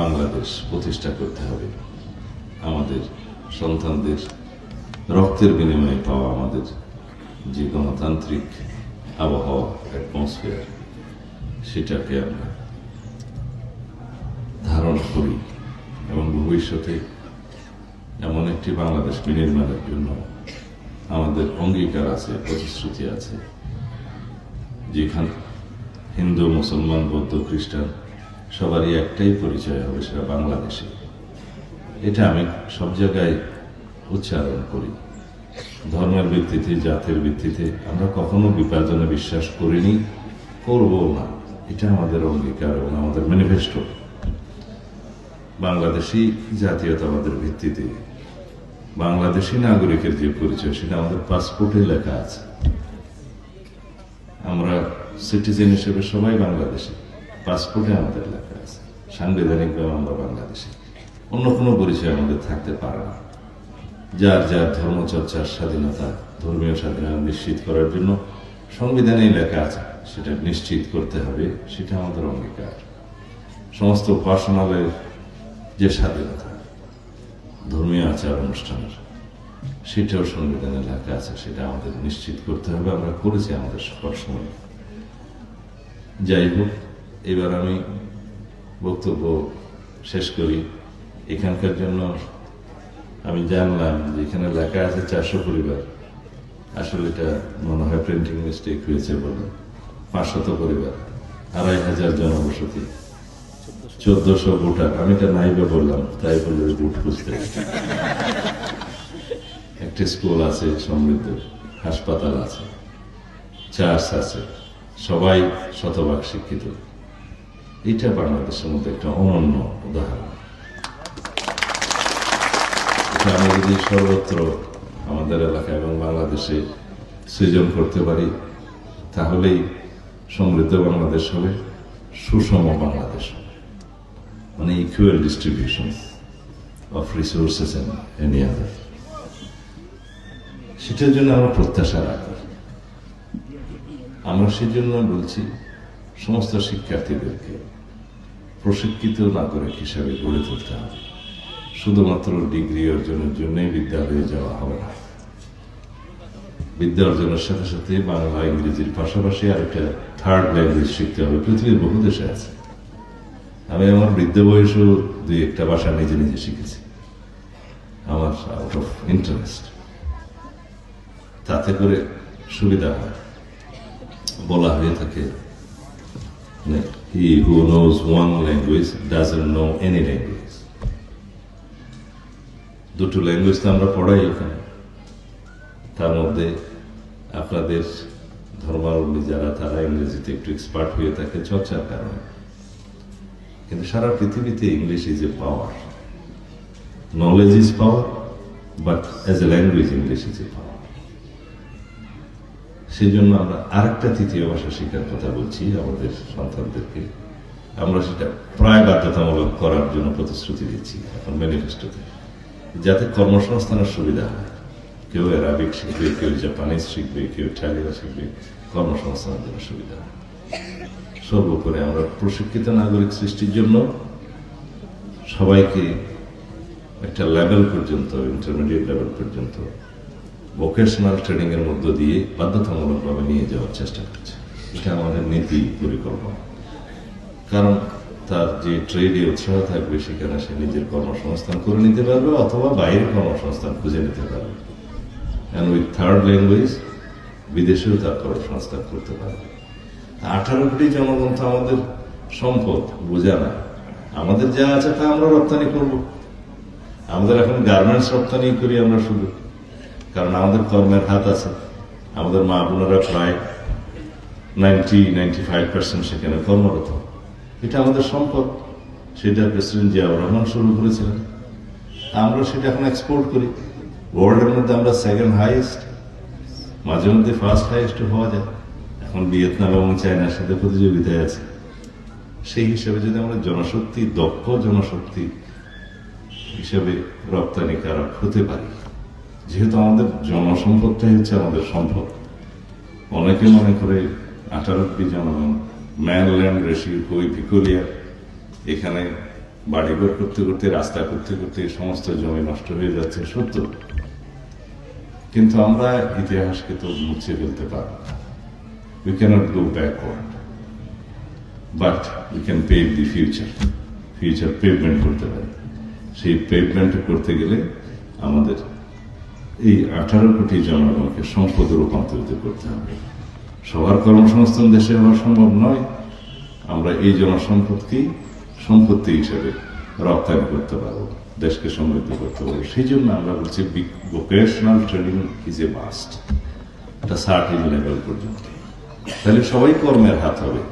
বাংলাদেশ প্রতিষ্ঠা করতে হবে। আমাদের সন্তানদের রক্তের বিনিময়ে পাওয়া আমাদের যে গণতান্ত্রিক আবহাওয়া, অ্যাটমসফিয়ার, সেটাকে আমরা ধারণ করি এবং ভবিষ্যতে এমন একটি বাংলাদেশ বিনির্মাণের জন্য আমাদের অঙ্গীকার আছে, প্রতিশ্রুতি আছে, যেখানে হিন্দু, মুসলমান, বৌদ্ধ, খ্রিস্টান সবারই একটাই পরিচয় হবে, সেটা বাংলাদেশে। এটা আমি সব জায়গায় উচ্চারণ করি। ধর্মের ভিত্তিতে, জাতির ভিত্তিতে আমরা কখনো বিভাজনে বিশ্বাস করিনি, করবো না। এটা আমাদের অঙ্গীকার এবং আমাদের ম্যানিফেস্টো। বাংলাদেশি জাতীয়তাবাদের ভিত্তিতে বাংলাদেশি নাগরিকের যে পরিচয়, সেটা আমাদের পাসপোর্টে লেখা আছে। আমরা সিটিজেন হিসেবে সবাই বাংলাদেশি, পাসপোর্টে আমাদের লেখা আছে। সাংবিধানিকভাবে আমরা বাংলাদেশি, অন্য কোনো পরিচয় আমাদের থাকতে পারে না। যার যার ধর্মচর্চার স্বাধীনতা, ধর্মীয় স্বাধীনতা নিশ্চিত করার জন্য সংবিধানেই লেখা আছে, সেটা নিশ্চিত করতে হবে, সেটা আমাদের অঙ্গীকার। সমস্ত উপাসনালয়ের যে স্বাধীনতা, ধর্মীয় আচার অনুষ্ঠানের, সেটাও সংবিধানে লেখা আছে, সেটা আমাদের নিশ্চিত করতে হবে। আমরা করেছি আমাদের সবার সময়। যাই হোক, এবার আমি বক্তব্য শেষ করি। এখানকার জন্য আমি জানলাম যে এখানে লেখা আছে 400 পরিবার। আসলে এটা মনে হয় প্রিন্টিং মিস্টেক হয়েছে বলে 500 পরিবার, 2500 জনবসতি, 1400 ভোটার। আমি এটা নাইবে বললাম, তাই বলে ভোট খুঁজতে। একটা স্কুল আছে সমৃদ্ধ, হাসপাতাল আছে, চার্চ আছে, সবাই শতভাগ শিক্ষিত। এটা বাংলাদেশের মধ্যে একটা অনন্য উদাহরণ। এটা আমরা যদি সর্বত্র আমাদের এলাকা এবং বাংলাদেশে সৃজন করতে পারি, তাহলেই সমৃদ্ধ বাংলাদেশ হবে, সুষম বাংলাদেশ হবে, মানে equal distribution of resources and any other. সেটার জন্য আমরা প্রত্যাশা রাখি। আমরা সেজন্য বলছি, সমস্ত শিক্ষার্থীদেরকে প্রশিক্ষিত নাগরিক হিসাবে গড়ে তুলতে হবে। শুধুমাত্র ডিগ্রি অর্জনের জন্যই বিদ্যালয়ে যাওয়া হবে না। বিদ্যা অর্জনের সাথে সাথে বাংলা, ইংরেজির পাশাপাশি আরেকটা থার্ড ল্যাঙ্গুয়েজ শিখতে হবে। পৃথিবীর বহু দেশে আছে। আমি আমার বৃদ্ধ বয়সেও 2-1টা ভাষা নিজে নিজে শিখেছি, আমার আউট অফ ইন্টারেস্ট। তাতে করে সুবিধা হয়। বলা হয়ে থাকে, he who knows one language doesn't know any language. দুটো ল্যাঙ্গুয়েজ তো আমরা পড়াই ওখানে। তার মধ্যে আপনাদের ধর্মাবলম্বী যারা, তারা ইংরেজিতে একটু এক্সপার্ট হয়ে থাকে চর্চার কারণে। কিন্তু সারা পৃথিবীতে English is a power. Knowledge is power, but as a language English is a power. সেই জন্য আমরা আরেকটা তৃতীয় ভাষা শেখার কথা বলছি আমাদের সন্তানদেরকে। আমরা সেটা প্রায় বাধ্যতামূলক করার জন্য প্রতিশ্রুতি দিচ্ছি এখন ম্যানিফেস্টোতে, যাতে কর্মসংস্থানের সুবিধা হয়। কেউ অ্যারাবিক শিখবে, কেউ জাপানিজ শিখবে, কেউ ইটালিয়ান শিখবে, কর্মসংস্থানের জন্য সুবিধা হয়। সর্বোপরি আমরা প্রশিক্ষিত নাগরিক সৃষ্টির জন্য সবাইকে একটা লেভেল পর্যন্ত, ইন্টারমিডিয়েট লেভেল পর্যন্ত ভোকেশনাল ট্রেনিং এর মধ্য দিয়ে বাধ্যতামূলকভাবে নিয়ে যাওয়ার চেষ্টা করছে। এটা আমাদের নীতি পরিকল্পনা। কারণ তার যে ট্রেডে উৎসাহ থাকবে, সেখানে সে নিজের কর্মসংস্থান করে নিতে পারবে, অথবা বাইরে কর্মসংস্থান খুঁজে নিতে পারবে। এন্ড উইথ থার্ড ল্যাঙ্গুয়েজ বিদেশেও তার কর্মসংস্থান করতে পারবে। 18 কোটি জনগণ তো আমাদের সম্পদ, বোঝা না। আমাদের যা আছে তা আমরা রপ্তানি করব। আমাদের এখন গার্মেন্টস রপ্তানি করি আমরা শুধু, কারণ আমাদের কর্মের হাত আছে। আমাদের মা বোনেরা প্রায় 90-95% সেখানে কর্মরত। এটা আমাদের সম্পদ। সেটা প্রেসিডেন্ট জিয়াউর রহমান শুরু করেছিলেন। আমরা সেটা এখন এক্সপোর্ট করি। ওয়ার্ল্ডের মধ্যে আমরা সেকেন্ড হাইয়েস্ট, মাঝে মধ্যে ফার্স্ট হাইয়েস্ট হওয়া যায়। এখন ভিয়েতনাম এবং চায়নার সাথে প্রতিযোগিতায় আছে। সেই হিসাবে যদি আমরা জনশক্তি, দক্ষ জনশক্তি হিসেবে রপ্তানিকারক হতে পারি, যেহেতু আমাদের জনসম্পদটাই হচ্ছে আমাদের সম্পদ। অনেকে মনে করে 18 কোটি জনগণ, ম্যানল্যান্ড রেশিও খুবই পিকুলিয়ার, এখানে বাড়িঘর করতে করতে, রাস্তা করতে করতে সমস্ত জমি নষ্ট হয়ে যাচ্ছে, সত্য। কিন্তু আমরা ইতিহাসকে তো মুছে ফেলতে পারবো না। We cannot go backward, but we can pave the future. Future pavement করতে পারি। সেই পেভমেন্ট করতে গেলে আমাদের এই 18 কোটি জনগণকে সম্পদে রূপান্তরিত করতে হবে। সবার কর্মসংস্থান দেশে হওয়া সম্ভব নয়। আমরা এই জনসম্পদকেই সম্পত্তি হিসেবে রপ্তানি করতে পারবো, দেশকে সমৃদ্ধ করতে পারবো। সেই জন্য আমরা বলছি vocational training is a must, একটা সার্টেন লেভেল পর্যন্ত। তাহলে সবাই কর্মের হাত হবে।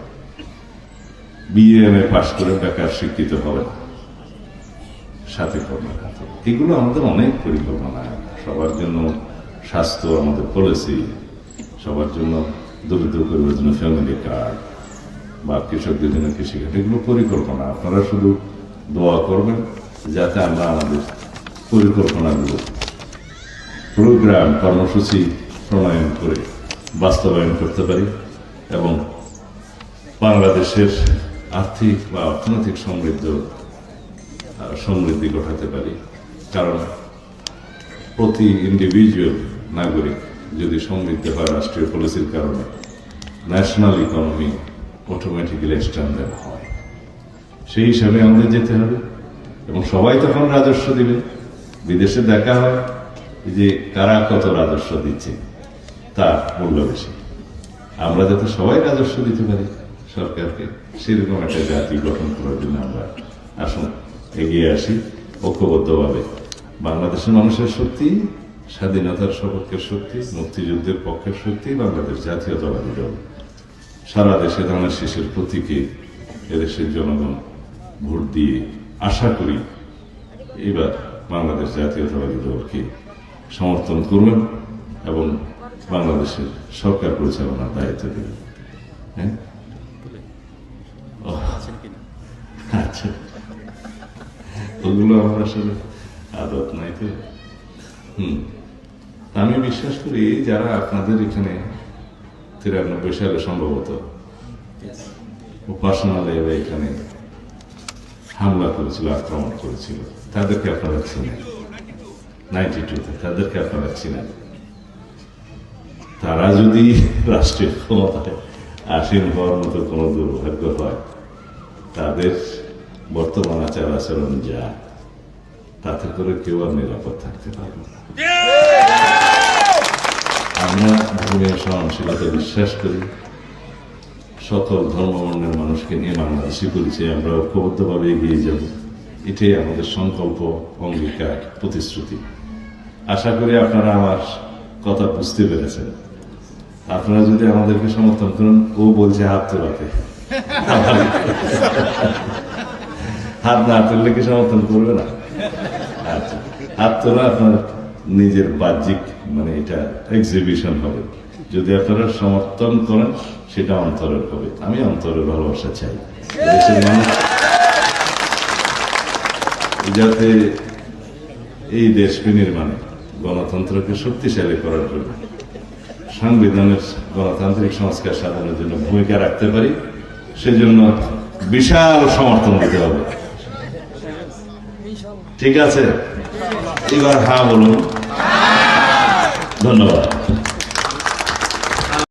বিএমএ পাস করে বেকার শিক্ষিত হবে না, সাথে কর্মের হাত হবে। এগুলো আমাদের অনেক পরিকল্পনা। সবার জন্য স্বাস্থ্য আমাদের পলিসি, সবার জন্য দরিদ্র পরিবারের জন্য ফ্যামিলি কার্ড, বা কৃষকদের জন্য কৃষি কার্ড, এগুলো পরিকল্পনা। আপনারা শুধু দোয়া করবেন যাতে আমরা আমাদের পরিকল্পনাগুলো, প্রোগ্রাম, কর্মসূচি প্রণয়ন করে বাস্তবায়ন করতে পারি এবং বাংলাদেশের আর্থিক বা অর্থনৈতিক সমৃদ্ধি ঘটাতে পারি। কারণ প্রতি ইন্ডিভিজুয়াল নাগরিক যদি সমৃদ্ধ হয় রাষ্ট্রীয় পলিসির কারণে, ন্যাশনাল ইকোনমি অটোমেটিক্যালি স্ট্যান্ডার্ড হয়। সেই হিসাবে আমাদের যেতে হবে এবং সবাই তখন রাজস্ব দিবে। বিদেশে দেখা হয় যে কারা কত রাজস্ব দিচ্ছে, তার মূল্য বেশি। আমরা যাতে সবাই রাজস্ব দিতে পারি সরকারকে, সেরকম একটা জাতি গঠন করার জন্য আমরা আসুন এগিয়ে আসি ঐক্যবদ্ধভাবে। বাংলাদেশের মানুষের শক্তি, স্বাধীনতার সপক্ষের শক্তি, মুক্তিযুদ্ধের পক্ষের শক্তি বাংলাদেশ জাতীয়তাবাদী দল। সারা দেশে ধানের শীষের প্রতীকে এদেশের জনগণ ভোট দিয়ে আশা করি এবার বাংলাদেশ জাতীয়তাবাদী দলকে সমর্থন করবেন এবং বাংলাদেশের সরকার পরিচালনার দায়িত্ব দেবেন। হ্যাঁ, আচ্ছা, ওগুলো আমার আসলে আদত নাই তো। আমি বিশ্বাস করি যারা আপনাদের এখানে 93 সালে সম্ভবত উপাসনালয়ে এখানে হামলা করেছিল, আক্রমণ করেছিল, তাদেরকে আপনারা চিনেন। 92-তে তাদেরকে আপনারা চিনেন। তারা যদি রাষ্ট্রীয় ক্ষমতায় আসীন হওয়ার মতো কোনো দুর্ভাগ্য হয়, তাদের বর্তমান আচার আচরণ যা, তাতে করে কেউ আর নিরাপদ থাকতে পারবে না। আমরা ধর্মীয় সহনশীলতা বিশ্বাস করি। সকল ধর্মবর্ণের মানুষকে নিয়ে বাংলাদেশি পরিচয় আমরা ঐক্যবদ্ধভাবে এগিয়ে যাব, এটাই আমাদের সংকল্প, অঙ্গীকার, প্রতিশ্রুতি। আশা করি আপনারা আমার কথা বুঝতে পেরেছেন। আপনারা যদি আমাদেরকে সমর্থন করেন, ও বলছে হাত তোলাতে, হাত না তুললে কি সমর্থন করবে না? আচ্ছা, হাত তোলা আপনার নিজের বাহ্যিক, মানে এটা এক্সিবিশন হবে। যদি আপনারা সমর্থন করেন, সেটা অন্তরের হবে। আমি অন্তরের ভালোবাসা চাই দেশের মানুষ যাতে এই দেশ বিনির্মাণে গণতন্ত্রকে শক্তিশালী করার জন্য, সংবিধানের গণতান্ত্রিক সংস্কার সাধনের জন্য ভূমিকা রাখতে পারি, সেজন্য বিশাল সমর্থন দিতে হবে। ঠিক আছে, এবার হ্যাঁ বলুন। ধন্যবাদ।